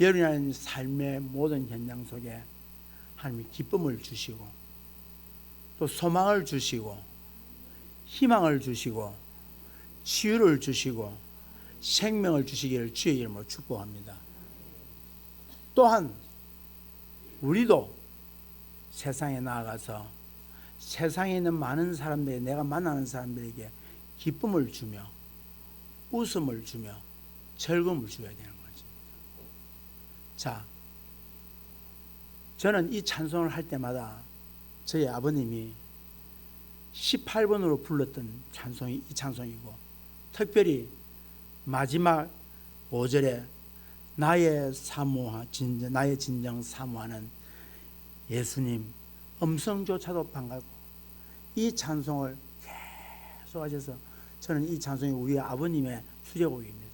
여러분의 삶의 모든 현장 속에 하나님이 기쁨을 주시고 또 소망을 주시고 희망을 주시고 치유를 주시고 생명을 주시기를 주의 이름으로 축복합니다. 또한 우리도 세상에 나아가서 세상에 있는 많은 사람들이 내가 만나는 사람들에게 기쁨을 주며 웃음을 주며 즐거움을 줘야 되는 거지. 자, 저는 이 찬송을 할 때마다 저희 아버님이 18번으로 불렀던 찬송이 이 찬송이고, 특별히 마지막 5절에 나의 진정 사모하는 예수님 음성조차도 반갑고, 이 찬송을 계속 하셔서 저는 이 찬송이 우리 아버님의 수제곡입니다.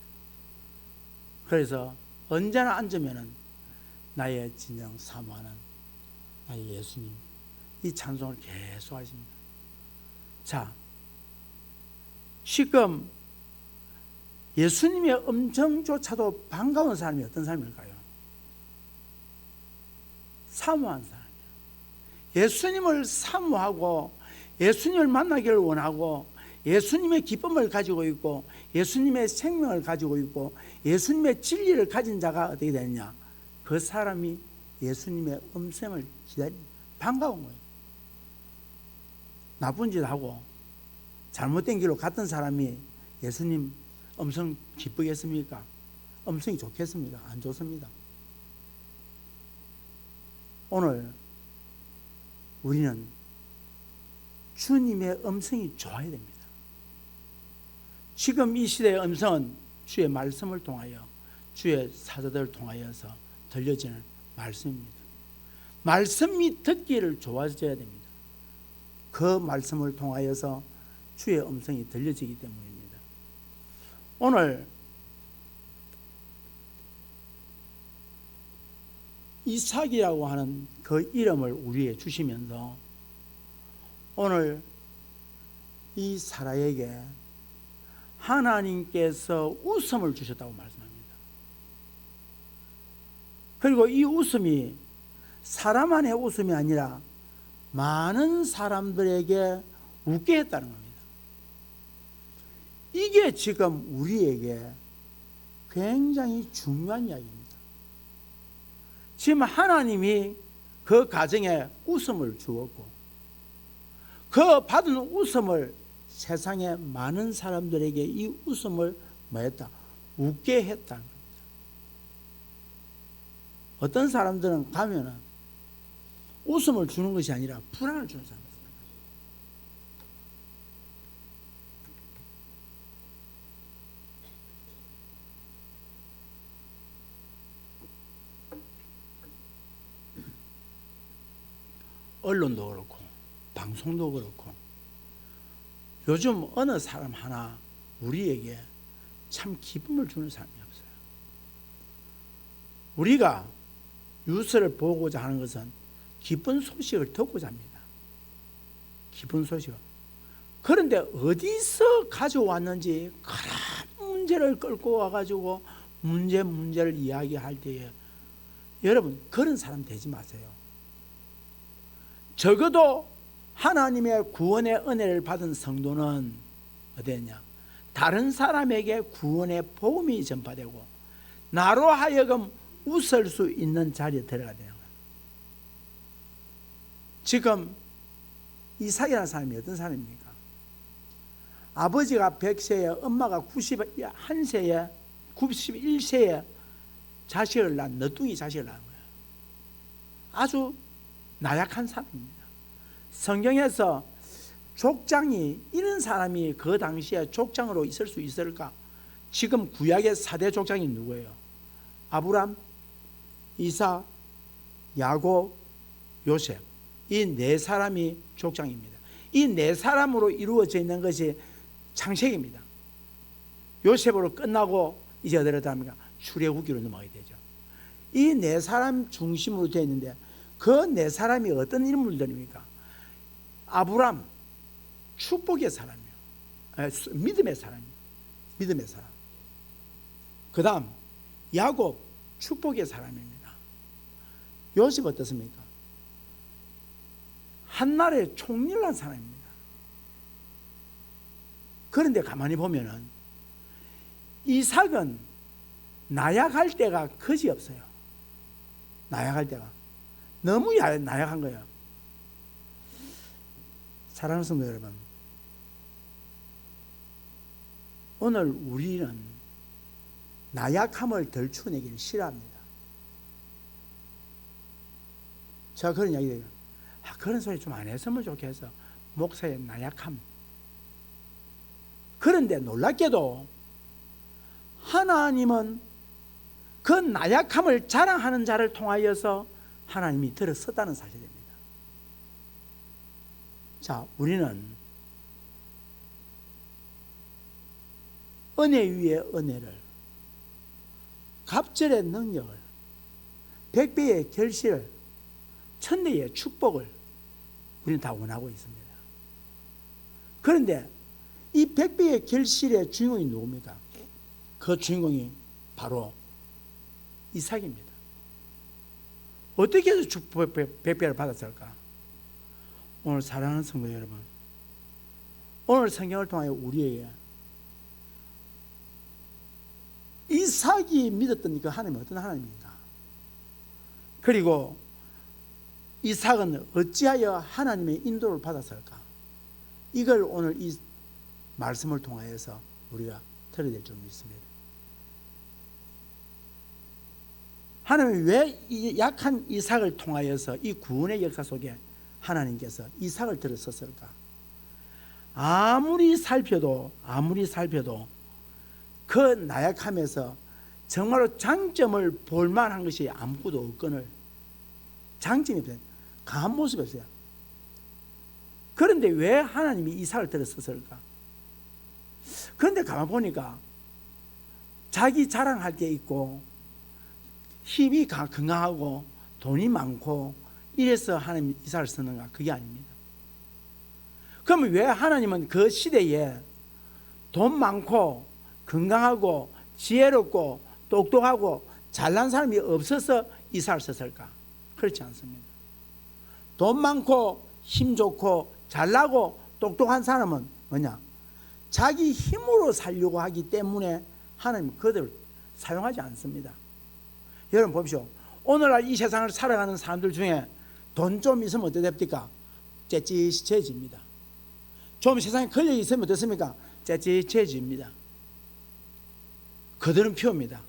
그래서 언제나 앉으면은 나의 진정 사모하는 나의 예수님, 이 찬송을 계속 하십니다. 자, 지금 예수님의 음성조차도 반가운 사람이 어떤 사람일까요? 사모한 사람이에요. 예수님을 사모하고 예수님을 만나기를 원하고 예수님의 기쁨을 가지고 있고 예수님의 생명을 가지고 있고 예수님의 진리를 가진 자가 어떻게 되느냐? 그 사람이 예수님의 음성을 기다리는, 반가운 거예요. 나쁜 짓 하고 잘못된 길로 갔던 사람이 예수님 음성 기쁘겠습니까? 음성이 좋겠습니까? 안 좋습니다. 오늘 우리는 주님의 음성이 좋아야 됩니다. 지금 이 시대의 음성은 주의 말씀을 통하여 주의 사도들을 통하여서 들려지는 말씀입니다. 말씀이 듣기를 좋아져야 됩니다. 그 말씀을 통하여서 주의 음성이 들려지기 때문입니다. 오늘 이삭이라고 하는 그 이름을 우리에게 주시면서 오늘 이 사라에게 하나님께서 웃음을 주셨다고 말씀합니다. 그리고 이 웃음이 사람만의 웃음이 아니라 많은 사람들에게 웃게 했다는 겁니다. 이게 지금 우리에게 굉장히 중요한 이야기입니다. 지금 하나님이 그 가정에 웃음을 주었고 그 받은 웃음을 세상의 많은 사람들에게 이 웃음을 뭐했다? 웃게 했다는 겁니다. 어떤 사람들은 가면은 웃음을 주는 것이 아니라 불안을 주는 사람입니다. 언론도 그렇고 방송도 그렇고 요즘 어느 사람 하나 우리에게 참 기쁨을 주는 사람이 없어요. 우리가 뉴스를 보고자 하는 것은 기쁜 소식을 듣고자 합니다. 기쁜 소식을. 그런데 어디서 가져왔는지 그런 문제를 끌고 와가지고 문제를 이야기할 때에 여러분 그런 사람 되지 마세요. 적어도 하나님의 구원의 은혜를 받은 성도는 어디였냐? 다른 사람에게 구원의 복음이 전파되고 나로 하여금 웃을 수 있는 자리에 들어가야 되는 거예요. 지금 이삭이라는 사람이 어떤 사람입니까? 아버지가 100세에 엄마가 91세에 91세에 자식을 낳은 너뚱이 자식을 낳은 거예요. 아주 나약한 사람입니다. 성경에서 족장이 이런 사람이 그 당시에 족장으로 있을 수 있을까? 지금 구약의 4대 족장이 누구예요? 아브람, 이삭, 야곱, 요셉. 이 네 사람이 족장입니다. 이 네 사람으로 이루어져 있는 것이 창세기입니다. 요셉으로 끝나고 이제 어디로 들어갑니까? 출애굽기로 넘어가게 되죠. 이 네 사람 중심으로 되어 있는데 그 네 사람이 어떤 인물들입니까? 아브람, 축복의 사람이요. 믿음의 사람이요. 믿음의 사람. 그 다음 야곱, 축복의 사람입니다. 요셉 어떻습니까? 한나라의 총리를 한 사람입니다. 그런데 가만히 보면은 이삭은 나약할 때가 거지 없어요. 나약할 때가 너무 나약한 거예요. 사랑하는 성도 여러분, 오늘 우리는 나약함을 덜추내기를 싫어합니다. 제가 그런 이야기를 해요. 그런 소리 좀 안 했으면 좋겠어. 목사의 나약함. 그런데 놀랍게도 하나님은 그 나약함을 자랑하는 자를 통하여서 하나님이 들어섰다는 사실입니다. 자, 우리는 은혜 위에 은혜를, 갑절의 능력을, 백배의 결실을, 천대의 축복을 우리는 다 원하고 있습니다. 그런데 이 백배의 결실의 주인공이 누굽니까? 그 주인공이 바로 이삭입니다. 어떻게 해서 백배를 받았을까? 오늘 사랑하는 성도 여러분, 오늘 성경을 통하여 우리에게 이삭이 믿었던 그 하나님은 어떤 하나님인가? 그리고 이삭은 어찌하여 하나님의 인도를 받았을까? 이걸 오늘 이 말씀을 통하여서 우리가 들어야 될 줄 믿습니다. 하나님이 왜 이 약한 이삭을 통하여서 이 구원의 역사 속에 하나님께서 이삭을 들어섰을까? 아무리 살펴도 그 나약함에서 정말로 장점을 볼 만한 것이 아무것도 없거늘 장점이 없어요. 강한 모습이 없어요. 그런데 왜 하나님이 이삭을 들어섰을까? 그런데 가만 보니까 자기 자랑할 게 있고 힘이 건강하고 돈이 많고 이래서 하나님이 이삭을 쓰는가? 그게 아닙니다. 그러면 왜 하나님은 그 시대에 돈 많고 건강하고 지혜롭고 똑똑하고 잘난 사람이 없어서 이삭을 썼을까? 그렇지 않습니다. 돈 많고 힘 좋고 잘나고 똑똑한 사람은 뭐냐? 자기 힘으로 살려고 하기 때문에 하나님은 그들을 사용하지 않습니다. 여러분 보십시오. 오늘날 이 세상을 살아가는 사람들 중에 돈 좀 있으면 어떻게 됩니까? 째찌해집니다. 좀 세상에 권력이 있으면 어떻습니까? 째찌해집니다. 그들은 피웁니다.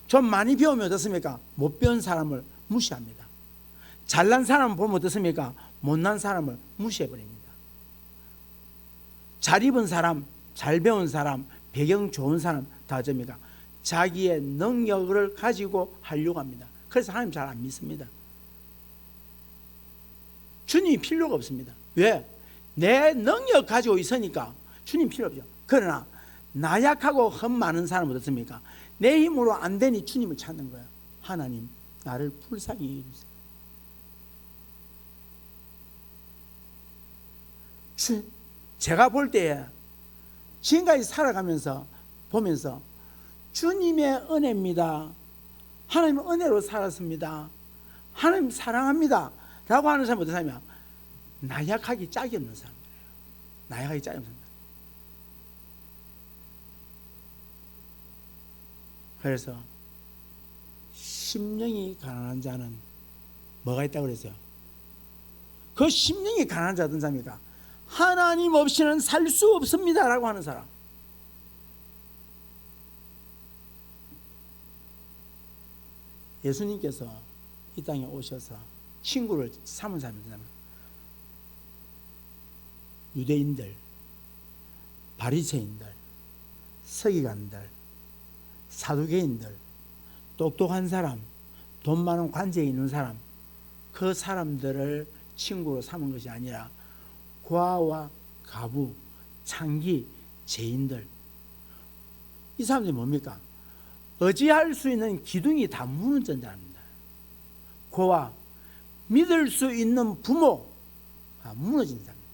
좀 많이 배우면 어떻습니까? 못 배운 사람을 무시합니다. 잘난 사람을 보면 어떻습니까? 못난 사람을 무시해버립니다. 잘 입은 사람, 잘 배운 사람, 배경 좋은 사람 다 어쩝니까? 자기의 능력을 가지고 하려고 합니다. 그래서 하나님 잘 안 믿습니다. 주님이 필요가 없습니다. 왜? 내 능력 가지고 있으니까 주님 필요 없죠. 그러나 나약하고 흠 많은 사람은 어떻습니까? 내 힘으로 안 되니 주님을 찾는 거예요. 하나님, 나를 불쌍히 해주세요. 제가 볼 때에 지금까지 살아가면서 보면서 주님의 은혜입니다. 하나님의 은혜로 살았습니다. 하나님 사랑합니다. 라고 하는 사람은 어떤 사람이야? 나약하기 짝이 없는 사람이에요. 나약하기 짝이 없는 사람. 그래서 심령이 가난한 자는 뭐가 있다고 그랬어요? 그 심령이 가난한 자 어떤 사람입니까? 하나님 없이는 살 수 없습니다 라고 하는 사람. 예수님께서 이 땅에 오셔서 친구를 삼은 사람이 있습니다. 유대인들, 바리새인들, 서기관들, 사두개인들, 똑똑한 사람, 돈 많은 관제에 있는 사람, 그 사람들을 친구로 삼은 것이 아니라 고아와 가부, 창기, 죄인들, 이 사람들이 뭡니까? 의지할 수 있는 기둥이 다 무너진 자입니다. 고아, 믿을 수 있는 부모가 무너진 자입니다.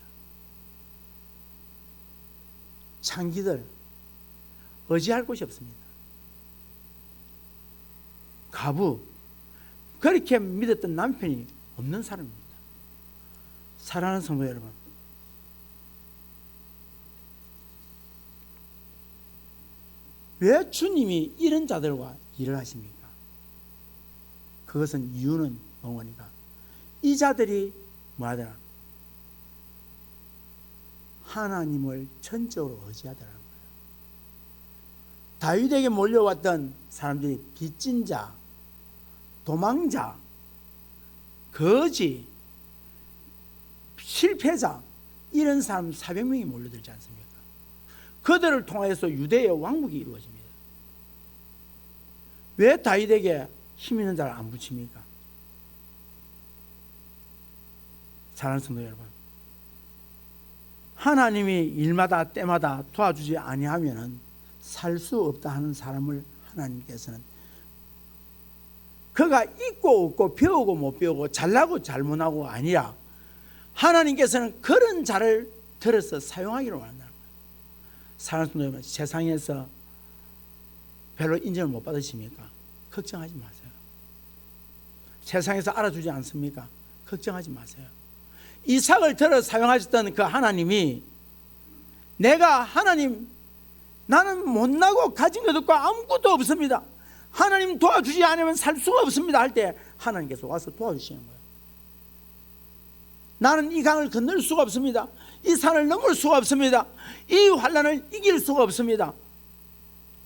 창기들, 의지할 곳이 없습니다. 가부, 그렇게 믿었던 남편이 없는 사람입니다. 사랑하는 성도 여러분, 왜 주님이 이런 자들과 일을 하십니까? 그것은 이유는 뭐니까 이 자들이 뭐하더라? 하나님을 전적으로 의지하더라는 거예요. 다윗에게 몰려왔던 사람들이 빚진 자, 도망자, 거지, 실패자, 이런 사람 400명이 몰려들지 않습니까? 그들을 통해서 유대의 왕국이 이루어집니다. 왜 다윗에게 힘 있는 자를 안 붙입니까? 사랑하는 성도 여러분, 하나님이 일마다 때마다 도와주지 아니하면 살 수 없다 하는 사람을 하나님께서는 그가 있고 없고 배우고 못 배우고 잘나고 잘못하고 아니라 하나님께서는 그런 자를 들어서 사용하기로 원한다는 거예요. 사랑하는 성도 여러분, 세상에서 별로 인정을 못 받으십니까? 걱정하지 마세요. 세상에서 알아주지 않습니까? 걱정하지 마세요. 이삭을 들어 사용하셨던 그 하나님이 내가 하나님 나는 못나고 가진 것 없고 아무것도 없습니다. 하나님 도와주지 않으면 살 수가 없습니다 할 때 하나님께서 와서 도와주시는 거예요. 나는 이 강을 건널 수가 없습니다. 이 산을 넘을 수가 없습니다. 이 환난을 이길 수가 없습니다.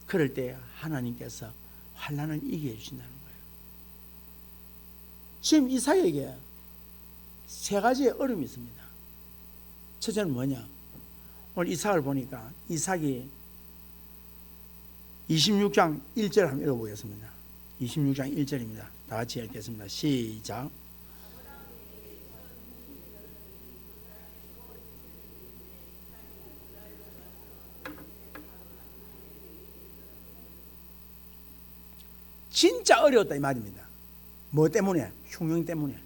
그럴 때 하나님께서 환난을 이기게 해주신다는 거예요. 지금 이삭에게 세 가지의 어려움이 있습니다. 첫째는 뭐냐? 오늘 이삭을 보니까 이삭이 26장 1절 한번 읽어보겠습니다. 26장 1절입니다. 다 같이 읽겠습니다. 시작. 진짜 어려웠다 이 말입니다. 뭐 때문에? 흉년 때문에.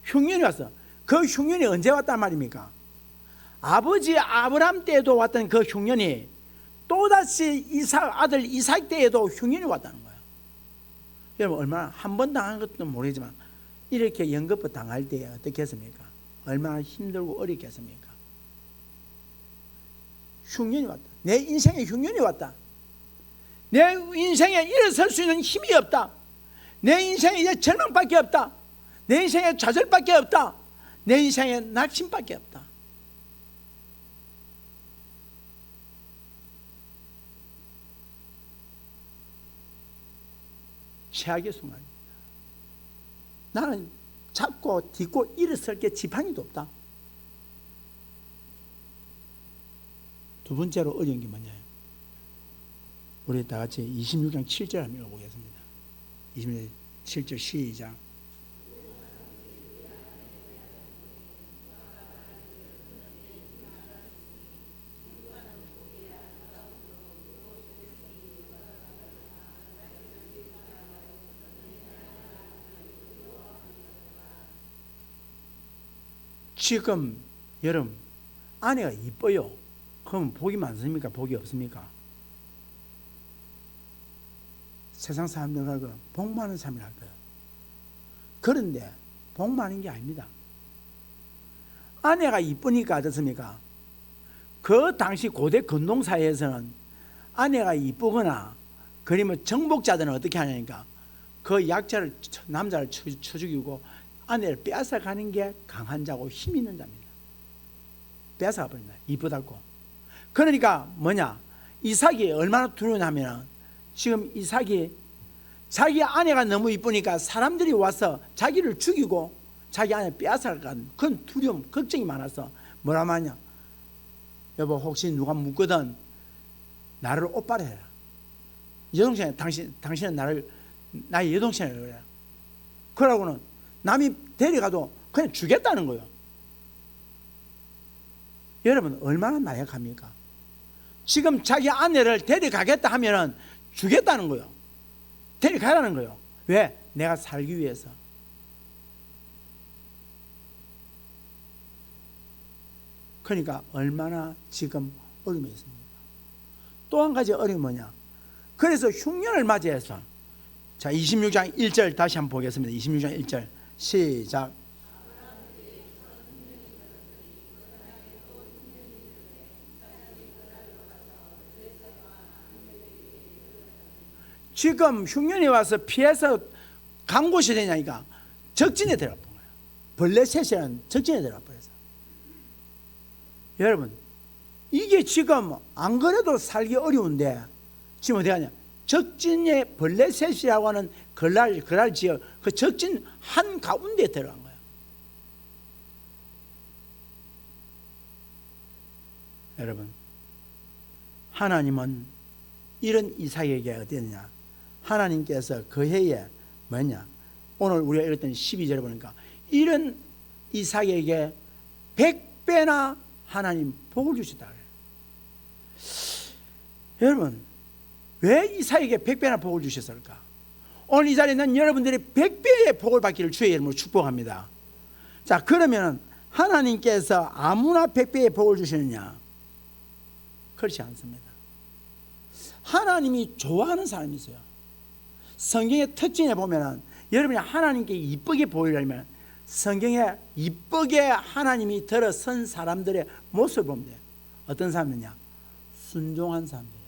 흉년이 왔어. 그 흉년이 언제 왔단 말입니까? 아버지 아브람 때에도 왔던 그 흉년이 또다시 아들 이삭 때에도 흉년이 왔다는 거예요. 여러분 얼마나 한 번 당한 것도 모르지만 이렇게 연거푸 당할 때 어떻게 했습니까? 얼마나 힘들고 어렵겠습니까? 흉년이 왔다. 내 인생에 흉년이 왔다. 내 인생에 일어설 수 있는 힘이 없다. 내 인생에 이제 절망밖에 없다. 내 인생에 좌절밖에 없다. 내 인생에 낙심밖에 없다. 최악의 순간입니다. 나는 잡고 딛고 일어설 게 지팡이도 없다. 두 번째로 어려운 게 뭐냐? 우리 다 같이 26장 7절 한번 읽어보겠습니다. 26장 7절 시작. 지금 여러분 아내가 이뻐요. 그럼 복이 많습니까? 복이 없습니까? 세상 사람들하고 복 많은 사람이랄 거예요. 그런데 복 많은 게 아닙니다. 아내가 이쁘니까 어떻습니까? 그 당시 고대 근동사회에서는 아내가 이쁘거나 그러면 정복자들은 어떻게 하냐니까 그 약자를 남자를 쳐 죽이고 아내를 빼앗아가는 게 강한 자고 힘 있는 자입니다. 빼앗아가 버린다. 이쁘다고. 그러니까 뭐냐? 이삭이 얼마나 두려우냐면 지금 이삭이 자기 아내가 너무 이쁘니까 사람들이 와서 자기를 죽이고 자기 아내 빼앗아가는 그런 두려움, 걱정이 많아서 뭐라 하냐? 여보 혹시 누가 묻거든 나를 오빠라 해라. 여동생 당신은 나의 여동생이라고 해라. 그러고는 남이 데려가도 그냥 주겠다는 거예요. 여러분 얼마나 나약합니까? 지금 자기 아내를 데려가겠다 하면은 주겠다는 거예요. 데려가라는 거예요. 왜? 내가 살기 위해서. 그러니까 얼마나 지금 어려움이 있습니까? 또 한 가지 어려움이 뭐냐? 그래서 흉년을 맞이해서 자, 26장 1절 다시 한번 보겠습니다. 26장 1절 시작. 지금 흉년이 와서 피해서 간 곳이 되냐니까 적진에 들어가 본 거예요. 블레셋이라는 적진에 들어가 버려서. 여러분, 이게 지금 안 그래도 살기 어려운데 지금 어디 가냐? 적진의 블레셋이라고 하는 그랄 지역, 그 적진 한 가운데에 들어간 거예요. 여러분, 하나님은 이런 이삭에게 어땠냐? 하나님께서 그 해에 뭐냐? 오늘 우리가 읽었던 12절에 보니까 이런 이삭에게 100배나 하나님 복을 주셨다 그래요. 여러분, 왜 이삭에게 100배나 복을 주셨을까? 오늘 이 자리에는 여러분들이 100배의 복을 받기를 주의 이름으로 축복합니다. 자, 그러면 하나님께서 아무나 100배의 복을 주시느냐? 그렇지 않습니다. 하나님이 좋아하는 사람이 있어요. 성경의 특징에 보면은 여러분이 하나님께 이쁘게 보이려면 성경에 이쁘게 하나님이 들어선 사람들의 모습을 보면 돼요. 어떤 사람이냐? 순종한 사람들이에요.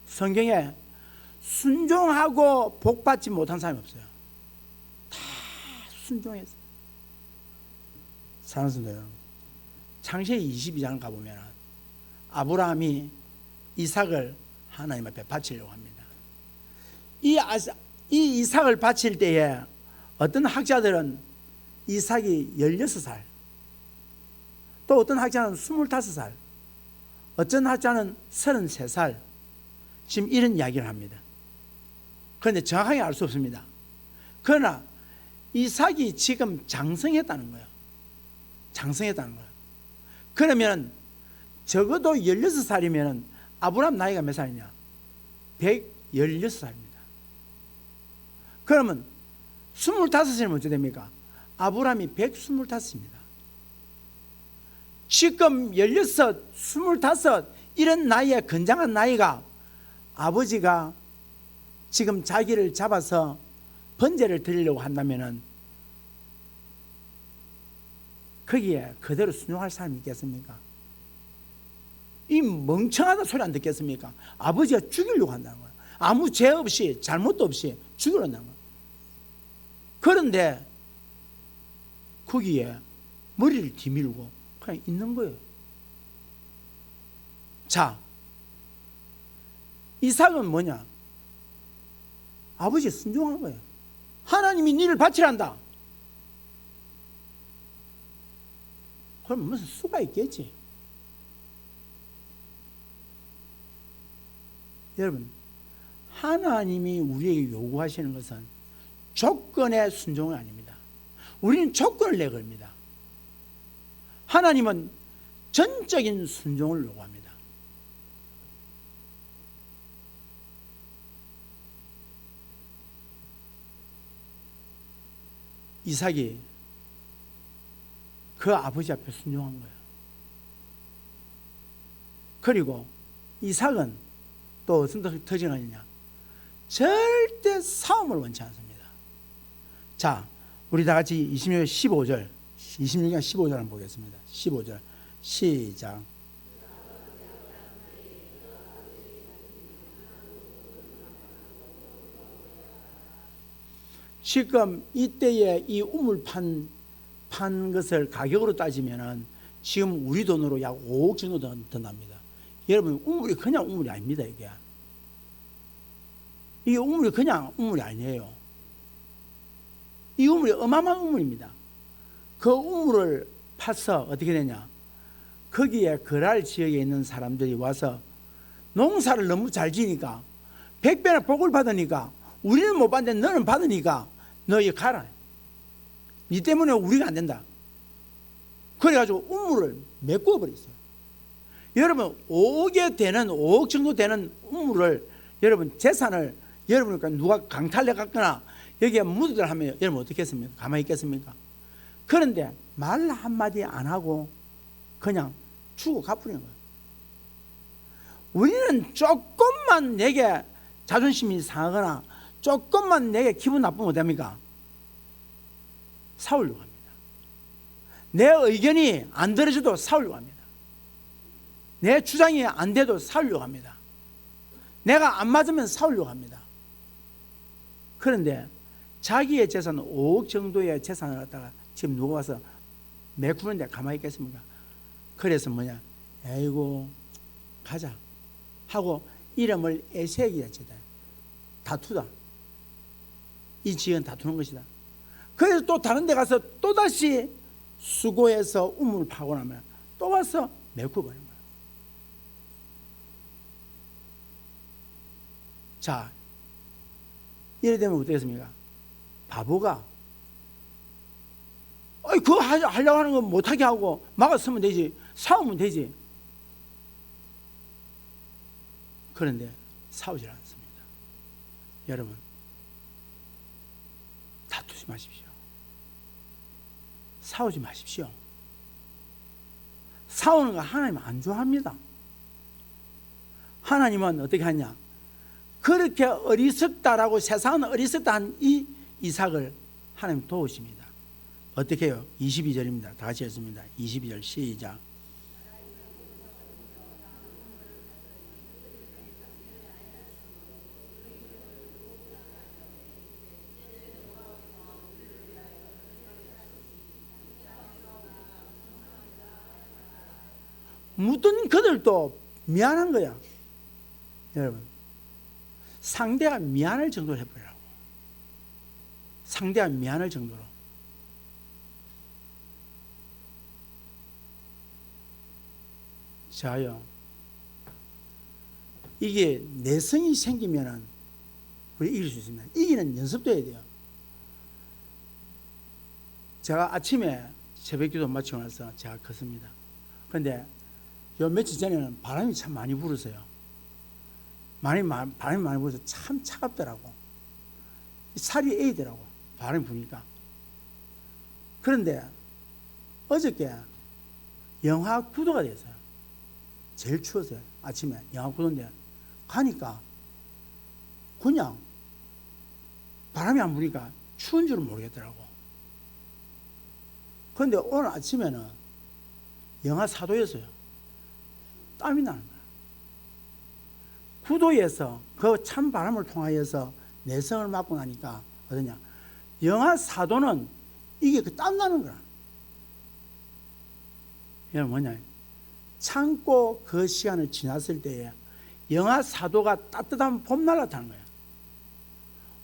성경에 순종하고 복받지 못한 사람이 없어요. 다 순종했어요. 사랑하는 여러분, 창세기 22장 가보면 아브라함이 이삭을 하나님 앞에 바치려고 합니다. 이 이삭을 바칠 때에 어떤 학자들은 이삭이 16살, 또 어떤 학자는 25살, 어떤 학자는 33살, 지금 이런 이야기를 합니다. 그런데 정확하게 알 수 없습니다. 그러나 이삭이 지금 장성했다는 거예요. 장성했다는 거예요. 그러면 적어도 16살이면 아브라함 나이가 몇 살이냐? 116살입니다. 그러면 25이면 어떻게 됩니까? 아브라함이 125입니다. 지금 16, 25 이런 나이에 건장한 나이가 아버지가 지금 자기를 잡아서 번제를 드리려고 한다면은 거기에 그대로 순종할 사람이 있겠습니까? 이 멍청하다 소리 안 듣겠습니까? 아버지가 죽이려고 한다는 거예요. 아무 죄 없이 잘못도 없이 죽이려고 한다는 거예요. 그런데 거기에 머리를 뒤밀고 그냥 있는 거예요. 자, 이삭은 뭐냐? 아버지에 순종한 거예요. 하나님이 니를 바치란다. 그럼 무슨 수가 있겠지? 여러분, 하나님이 우리에게 요구하시는 것은 조건의 순종이 아닙니다. 우리는 조건을 내걸습니다. 하나님은 전적인 순종을 요구합니다. 이삭이 그 아버지 앞에 순종한 거예요. 그리고 이삭은 또 어떤 특징이 있냐? 절대 싸움을 원치 않습니다. 자, 우리 다 같이 26장 15절, 26장 15절 한번 보겠습니다. 15절 시작. 지금 이때에 이 우물 판 것을 가격으로 따지면은 지금 우리 돈으로 약 5억 정도 더 납니다. 여러분, 우물이 그냥 우물이 아닙니다. 이게 우물이 그냥 우물이 아니에요. 이 우물이 어마어마한 우물입니다. 그 우물을 파서 어떻게 되냐? 거기에 거랄 지역에 있는 사람들이 와서 농사를 너무 잘 지니까 100배나 복을 받으니까 우리는 못 받는데 너는 받으니까 너 여기 가라. 니 때문에 우리가 안 된다. 그래가지고 우물을 메꿔 버렸어요. 여러분, 5억 정도 되는 우물을, 여러분 재산을 여러분 누가 강탈해 갔거나 여기에 묻어들 하면 여러분 어떻게 했습니까? 가만히 있겠습니까? 그런데 말 한마디 안 하고 그냥 주고 갚으는 거예요. 우리는 조금만 내게 자존심이 상하거나 조금만 내게 기분 나쁘면 어떡합니까? 싸우려고 합니다. 내 의견이 안 들어져도 싸우려고 합니다. 내 주장이 안 돼도 싸우려고 합니다. 내가 안 맞으면 싸우려고 합니다. 그런데 자기의 재산 5억 정도의 재산을 갖다가 지금 누가 와서 메꾸는데 가만히 있겠습니까? 그래서 뭐냐, 아이고 가자 하고 이름을 애색이라 치다. 다투다. 이 지연 다투는 것이다. 그래서 또 다른 데 가서 또다시 수고해서 우물을 파고 나면 또 와서 메꾸고 버린 거예요. 자, 이래 되면 어떻겠습니까? 바보가 그거 하려고 하는 거 못하게 하고 막았으면 되지, 싸우면 되지. 그런데 싸우질 않습니다. 여러분, 다투지 마십시오. 싸우지 마십시오. 싸우는 거 하나님 안 좋아합니다. 하나님은 어떻게 하냐, 그렇게 어리석다라고 세상은 어리석다 한 이 이삭을 하나님 도우십니다. 어떻게 해요? 22절입니다. 다 같이 했습니다. 22절 시작. 묻은 그들도 미안한 거야. 여러분, 상대가 미안할 정도로 해버리라고. 상대가 미안할 정도로. 자요, 이게 내성이 생기면은 우리 이길 수 있습니다. 이기는 연습도 해야 돼요. 제가 아침에 새벽기도 마치고 나서 제가 컸습니다. 그런데 요 며칠 전에는 바람이 참 많이 불었어요. 바람이 많이 불어서 참 차갑더라고. 살이 에이더라고, 바람이 부니까. 그런데 어저께 영하 9도가 됐어요. 제일 추웠어요. 아침에 영하 9도인데 가니까 그냥 바람이 안 부니까 추운 줄은 모르겠더라고. 그런데 오늘 아침에는 영하 4도였어요. 땀이 나는 거야. 9도에서 그 찬 바람을 통하여서 내성을 맞고 나니까 어떠냐, 영하 4도는 이게 그 땀 나는 거야. 여러분 뭐냐, 참고 그 시간을 지났을 때에 영하 4도가 따뜻한 봄날 같다는 거야.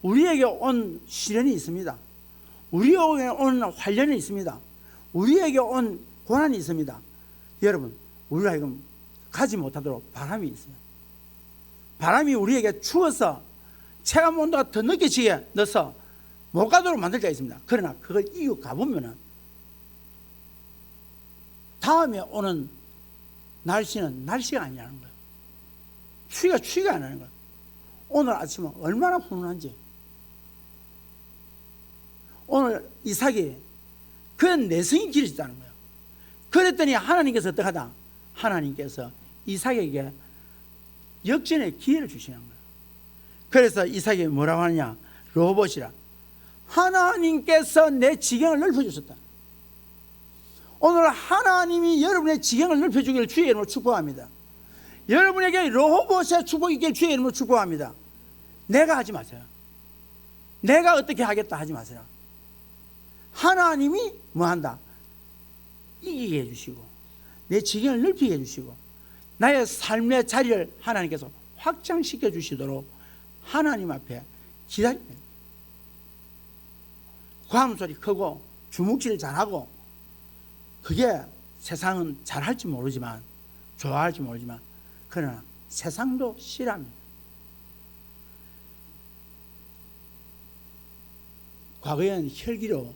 우리에게 온 시련이 있습니다. 우리에게 온 환련이 있습니다. 우리에게 온 고난이 있습니다. 여러분, 우리가 지금 가지 못하도록 바람이 있어요. 바람이 우리에게 추워서 체감 온도가 더 느껴지게 넣어서 못 가도록 만들 때가 있습니다. 그러나 그걸 이겨 가보면은 다음에 오는 날씨는 날씨가 아니라는 거예요. 추위가 아니라는 거예요. 오늘 아침은 얼마나 훈훈한지. 오늘 이삭이 그런 내성이 길어졌다는 거예요. 그랬더니 하나님께서 어떡하다? 하나님께서 이삭에게 역전의 기회를 주시는 거예요. 그래서 이삭이 뭐라고 하느냐, 로봇이라. 하나님께서 내 지경을 넓혀주셨다. 오늘 하나님이 여러분의 지경을 넓혀주기를 주의 이름으로 축복합니다. 여러분에게 로봇의 축복이 있기를 주의 이름으로 축복합니다. 내가 하지 마세요. 내가 어떻게 하겠다 하지 마세요. 하나님이 뭐한다? 이기게 해주시고 내 지경을 넓히게 해주시고 나의 삶의 자리를 하나님께서 확장시켜 주시도록 하나님 앞에 기다립니다. 과음소리 크고 주먹질 잘하고 그게 세상은 잘할지 모르지만 좋아할지 모르지만 그러나 세상도 싫어합니다. 과거에는 혈기로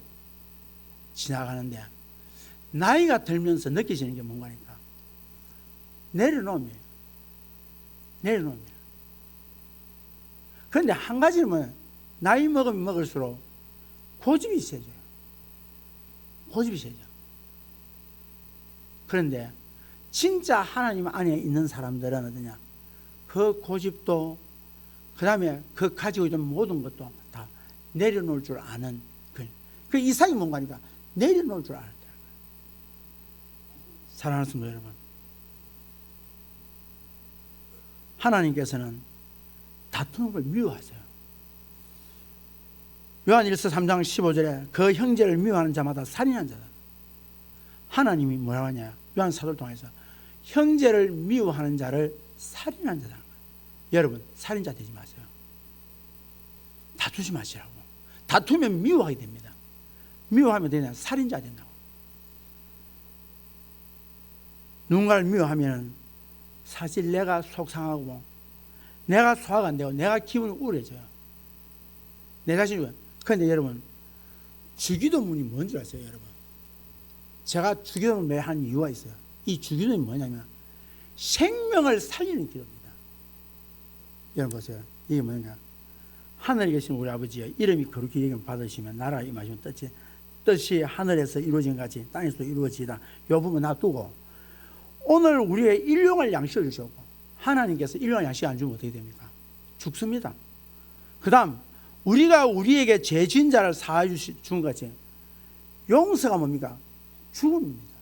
지나가는데 나이가 들면서 느껴지는 게 뭔가니까 내려놓으면 그런데 한 가지는 나이 먹으면 먹을수록 고집이 세져요. 고집이 세져. 그런데 진짜 하나님 안에 있는 사람들은 어떠냐, 그 고집도 그 다음에 그 가지고 있는 모든 것도 다 내려놓을 줄 아는 그 이삭이 뭔가 하니까 내려놓을 줄 알았다. 사랑하는 성도 여러분, 하나님께서는 다투는 걸 미워하세요. 요한일서 3장 15절에 그 형제를 미워하는 자마다 살인한 자다. 하나님이 뭐라고 하냐, 요한 사도를 통해서 형제를 미워하는 자를 살인한 자다. 여러분, 살인자 되지 마세요. 다투지 마시라고. 다투면 미워하게 됩니다. 미워하면 되냐, 살인자 된다고. 누군가를 미워하면 사실 내가 속상하고 내가 소화가 안 되고 내가 기분이 우울해져요. 내 자신이. 그런데 여러분, 주기도문이 뭔지 아세요, 여러분? 제가 주기도문을 매일 하는 이유가 있어요. 이 주기도문이 뭐냐면 생명을 살리는 기도입니다. 여러분 보세요. 이게 뭐냐? 하늘에 계신 우리 아버지여, 이름이 거룩히 여김 받으시면 나라가 임하시면 뜻이 하늘에서 이루어진 것 같이 땅에서도 이루어지다. 이 부분 놔두고 오늘 우리의 일용할 양식을 주셨고, 하나님께서 일용할 양식 안 주면 어떻게 됩니까? 죽습니다. 그 다음 우리가 우리에게 죄 지은 자를 사하여 준 것 같이 용서가 뭡니까? 죽음입니다.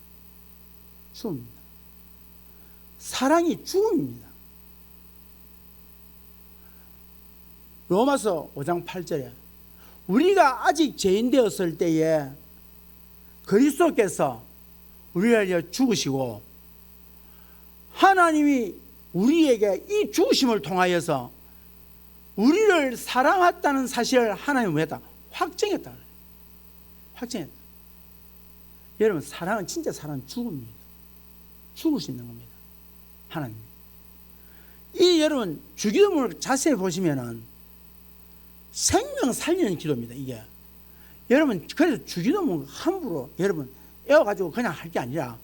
죽음입니다. 사랑이 죽음입니다. 로마서 5장 8절에 우리가 아직 죄인 되었을 때에 그리스도께서 우리를 위해 죽으시고, 하나님이 우리에게 이 죽으심을 통하여서 우리를 사랑했다는 사실을 하나님은 뭐했다? 확정했다. 확정했다. 여러분, 사랑은, 진짜 사랑은 죽음입니다. 죽을 수 있는 겁니다. 하나님. 이 여러분, 주기도문을 자세히 보시면은 생명 살리는 기도입니다, 이게. 여러분, 그래서 주기도문 함부로 여러분 애워가지고 그냥 할 게 아니라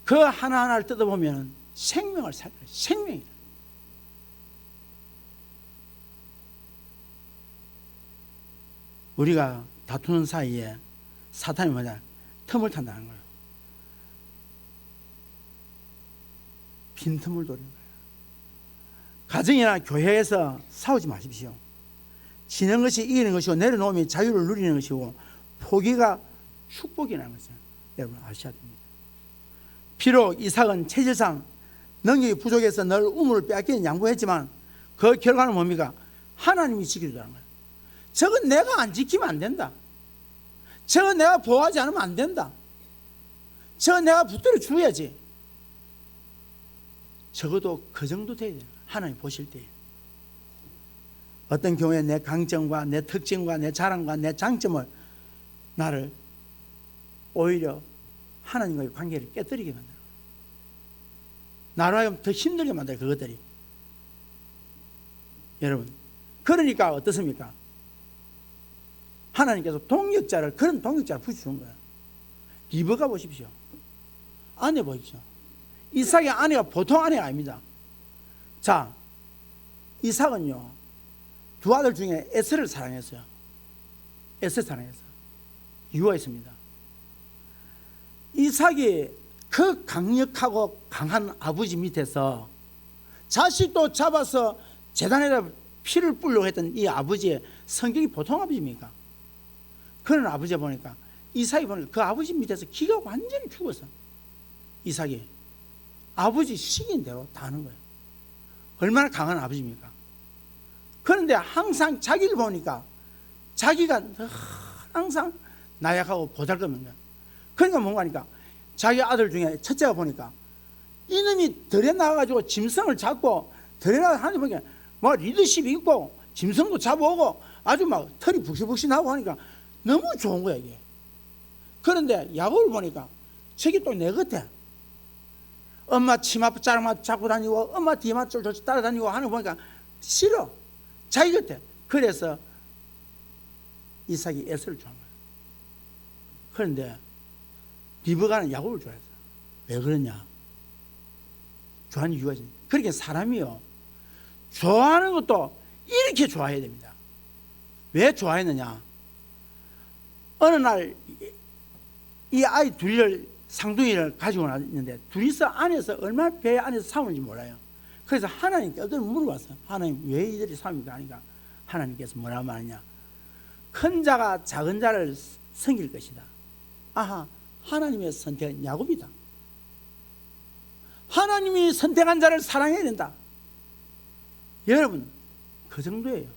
그 하나하나를 뜯어보면 생명을 살려요. 생명이에요. 우리가 다투는 사이에 사탄이 뭐냐? 틈을 탄다는 거예요. 빈틈을 노리는 거예요. 가정이나 교회에서 싸우지 마십시오. 지는 것이 이기는 것이고 내려놓으면 자유를 누리는 것이고 포기가 축복이라는 것을 여러분 아셔야 됩니다. 비록 이삭은 체질상 능력이 부족해서 늘 우물을 빼앗기는 양보했지만 그 결과는 뭡니까? 하나님이 지켜주라는 거예요. 저건 내가 안 지키면 안 된다. 저건 내가 보호하지 않으면 안 된다. 저건 내가 붙들어 줘야지. 적어도 그 정도 돼야 돼요. 하나님 보실 때. 어떤 경우에 내 강점과 내 특징과 내 자랑과 내 장점을 나를 오히려 하나님과의 관계를 깨뜨리게 만들어요. 나로 하여금 더 힘들게 만들어요, 그것들이. 여러분, 그러니까 어떻습니까? 하나님께서 동역자를, 그런 동역자를 붙여준 거예요. 리브가 보십시오. 아내 보십시오. 이삭의 아내가 보통 아내가 아닙니다. 자, 이삭은요, 두 아들 중에 에서를 사랑했어요. 에서 사랑했어요. 이유가 있습니다. 이삭이 그 강력하고 강한 아버지 밑에서 자식도 잡아서 제단에다 피를 뿌리려고 했던 이 아버지의 성격이 보통 아버지입니까? 그런 아버지 보니까 이삭이 보니까 그 아버지 밑에서 기가 완전히 죽었어. 이삭이 아버지 시킨 대로 다 하는 거예요. 얼마나 강한 아버지입니까? 그런데 항상 자기를 보니까 자기가 항상 나약하고 보잘것없는 거야. 그러니까 뭔가 하니까 자기 아들 중에 첫째가 보니까 이놈이 들에 나가가지고 짐승을 잡고 들에 나가서 하는 보니까 뭐 리더십이 있고 짐승도 잡아오고 아주 막 털이 북실북실하고 하니까 너무 좋은 거야, 이게. 그런데 야곱을 보니까 저기 또 내 곁에 엄마 치마 자랑만 잡고 다니고 엄마 뒤만 쫄쫄 따라다니고 하는 거 보니까 싫어. 자기 곁에. 그래서 이삭이 에서를 좋아한 거야. 그런데 리브가는 야곱을 좋아했어. 왜 그러냐? 좋아하는 이유가 있습니다. 그렇게 사람이요, 좋아하는 것도 이렇게 좋아해야 됩니다. 왜 좋아했느냐? 어느 날 이 아이 둘을, 상둥이를 가지고 왔는데 둘이서 안에서 얼마나 배 안에서 싸우는지 몰라요. 그래서 하나님께 어떤 물어봤어요. 하나님 왜 이들이 삽니까? 하니까 하나님께서 뭐라 말하냐, 큰 자가 작은 자를 섬길 것이다. 아하, 하나님의 선택은 야곱이다. 하나님이 선택한 자를 사랑해야 된다. 여러분, 그 정도예요.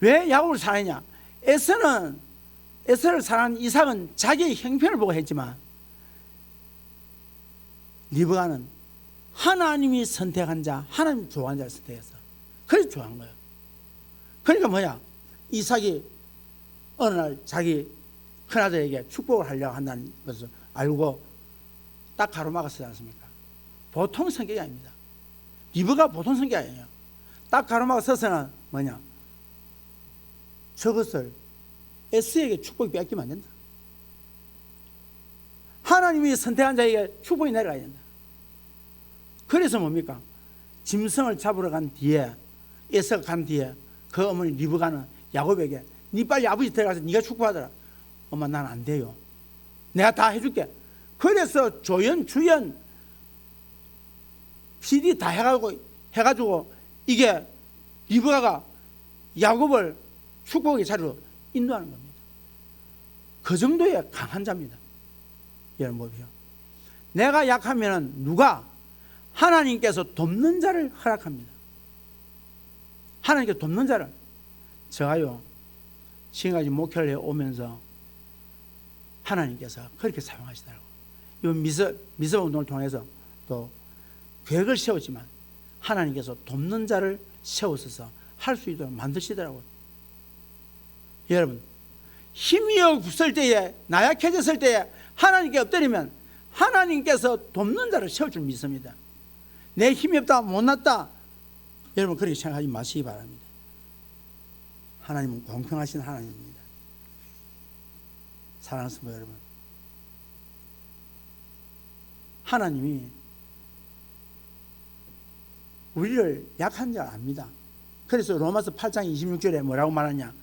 왜 야곱을 사랑했냐? 에서를 사랑한 이삭은 자기의 형편을 보고 했지만 리브가는 하나님이 선택한 자, 하나님 좋아하는 자를 선택했어. 그래서 좋아한 거예요. 그러니까 뭐야? 이삭이 어느 날 자기 큰아들에게 축복을 하려고 한다는 것을 알고 딱 가로막았지 않습니까? 보통 성격이 아닙니다. 리브가 보통 성격이 아니에요. 딱 가로막아 서서는 뭐냐? 저것을 에스에게 축복이 뺏기면 안 된다. 하나님이 선택한 자에게 축복이 내려가야 된다. 그래서 뭡니까? 짐승을 잡으러 간 뒤에, 에서가 간 뒤에 그 어머니 리브가는 야곱에게 니 빨리 아버지 데려가서 네가 축복하더라. 엄마 난 안 돼요. 내가 다 해줄게. 그래서 조연, 주연, PD 다 해가지고 이게 리브가가 야곱을 축복의 자리로 인도하는 겁니다. 그 정도의 강한 자입니다. 여러분 보십시오. 내가 약하면 누가? 하나님께서 돕는 자를 허락합니다. 하나님께서 돕는 자를. 제가요, 지금까지 목회를 해오면서 하나님께서 그렇게 사용하시더라고요. 이 미서 운동을 통해서 또 계획을 세웠지만 하나님께서 돕는 자를 세우셔서 할 수 있도록 만드시더라고요. 여러분, 힘이 없을 때에, 나약해졌을 때에 하나님께 엎드리면 하나님께서 돕는 자를 세울 줄 믿습니다. 내 힘이 없다, 못났다, 여러분 그렇게 생각하지 마시기 바랍니다. 하나님은 공평하신 하나님입니다. 사랑하는 성도 여러분, 하나님이 우리를 약한 줄 압니다. 그래서 로마서 8장 26절에 뭐라고 말하냐,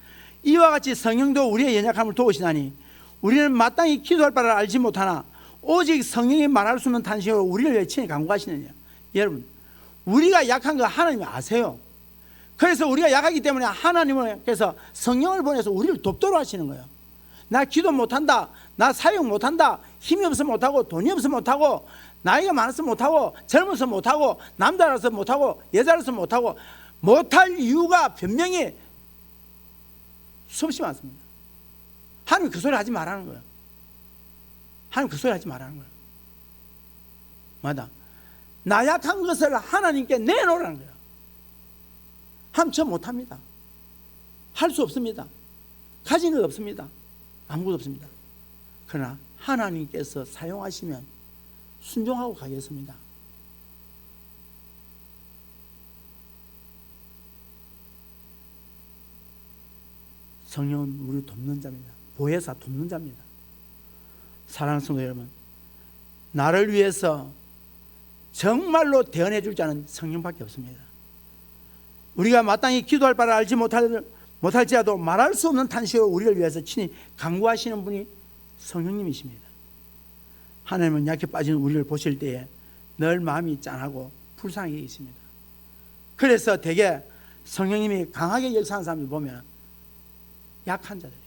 이와 같이 성령도 우리의 연약함을 도우시나니 우리는 마땅히 기도할 바를 알지 못하나 오직 성령이 말할 수 없는 탄식으로 우리를 위해 친히 간구하시느냐. 여러분, 우리가 약한 거 하나님이 아세요. 그래서 우리가 약하기 때문에 하나님께서 성령을 보내서 우리를 돕도록 하시는 거예요. 나 기도 못한다, 나 사역 못한다, 힘이 없어 못하고, 돈이 없어 못하고, 나이가 많아서 못하고, 젊어서 못하고, 남자라서 못하고, 여자라서 못하고, 못할 이유가 변명이 수없이 많습니다. 하나님 그 소리 하지 말라는 거예요. 하나님 그 소리 하지 말라는 거예요. 맞아. 나약한 것을 하나님께 내놓으라는 거예요. 하나님 저 못합니다. 할 수 없습니다. 가진 것 없습니다. 아무것도 없습니다. 그러나 하나님께서 사용하시면 순종하고 가겠습니다. 성령은 우리를 돕는 자입니다. 보혜사 돕는 자입니다. 사랑하는 성도 여러분, 나를 위해서 정말로 대언해 줄 자는 성령밖에 없습니다. 우리가 마땅히 기도할 바를 알지 못할지라도 말할 수 없는 탄식으로 우리를 위해서 친히 간구하시는 분이 성령님이십니다. 하나님은 약해 빠진 우리를 보실 때에 늘 마음이 짠하고 불쌍하게 있습니다. 그래서 대개 성령님이 강하게 역사하는 사람들 보면 약한 자들이에요.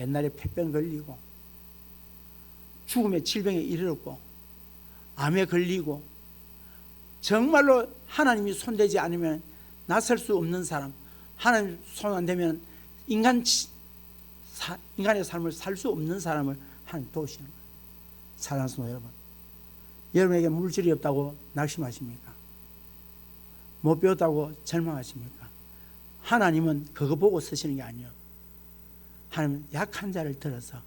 옛날에 폐병 걸리고 죽음의 질병에 이르렀고 암에 걸리고 정말로 하나님이 손대지 않으면 나설 수 없는 사람, 하나님 손 안 대면 인간의 삶을 살 수 없는 사람을 하나님 도우시는 거예요. 사랑하는 성도 여러분, 여러분에게 물질이 없다고 낙심하십니까? 못 배웠다고 절망하십니까? 하나님은 그거 보고 쓰시는 게 아니에요. 하나님은 약한 자를 들어서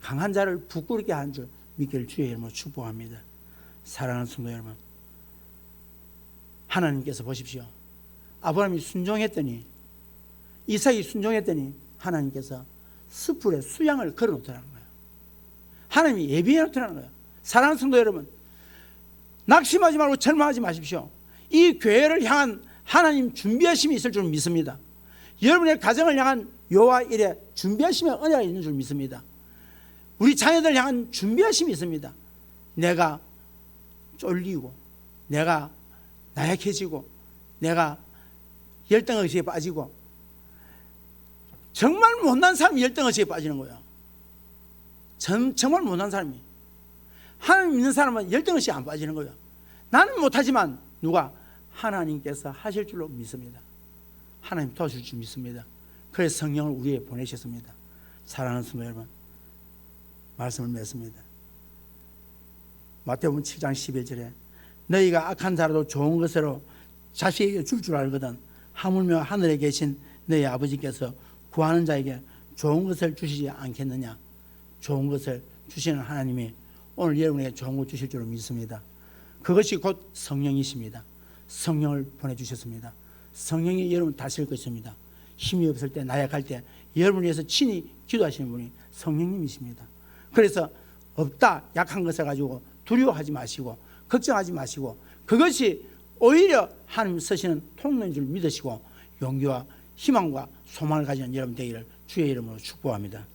강한 자를 부끄럽게 하는 줄 믿기를 주의 이름으로 축복합니다. 사랑하는 성도 여러분, 하나님께서 보십시오. 아브라함이 순종했더니, 이삭이 순종했더니 하나님께서 숯불에 수양을 걸어놓더라는 거예요. 하나님이 예비해 놓더라는 거예요. 사랑하는 성도 여러분, 낙심하지 말고 절망하지 마십시오. 이 교회를 향한 하나님 준비하심이 있을 줄 믿습니다. 여러분의 가정을 향한 요와 일에 준비하심의 은혜가 있는 줄 믿습니다. 우리 자녀들 향한 준비하심이 있습니다. 내가 쫄리고 내가 나약해지고 내가 열등의식에 빠지고 정말 못난 사람이 열등의식에 빠지는 거예요. 정말 못난 사람이. 하나님 믿는 사람은 열등의식에 안 빠지는 거예요. 나는 못하지만 누가? 하나님께서 하실 줄로 믿습니다. 하나님 도와줄 줄 믿습니다. 그래서 성령을 우리에 보내셨습니다. 사랑하는 성도 여러분, 말씀을 맺습니다. 마태복음 7장 11절에 너희가 악한 자라도 좋은 것으로 자식에게 줄 줄 알거든 하물며 하늘에 계신 너희 아버지께서 구하는 자에게 좋은 것을 주시지 않겠느냐. 좋은 것을 주시는 하나님이 오늘 여러분에게 좋은 것 주실 줄로 믿습니다. 그것이 곧 성령이십니다. 성령을 보내주셨습니다. 성령이 여러분 다스릴 것입니다. 힘이 없을 때, 나약할 때 여러분을 위해서 친히 기도하시는 분이 성령님이십니다. 그래서 없다, 약한 것을 가지고 두려워하지 마시고 걱정하지 마시고 그것이 오히려 하나님 쓰시는 통로인 줄 믿으시고 용기와 희망과 소망을 가지는 여러분 되기를 주의 이름으로 축복합니다.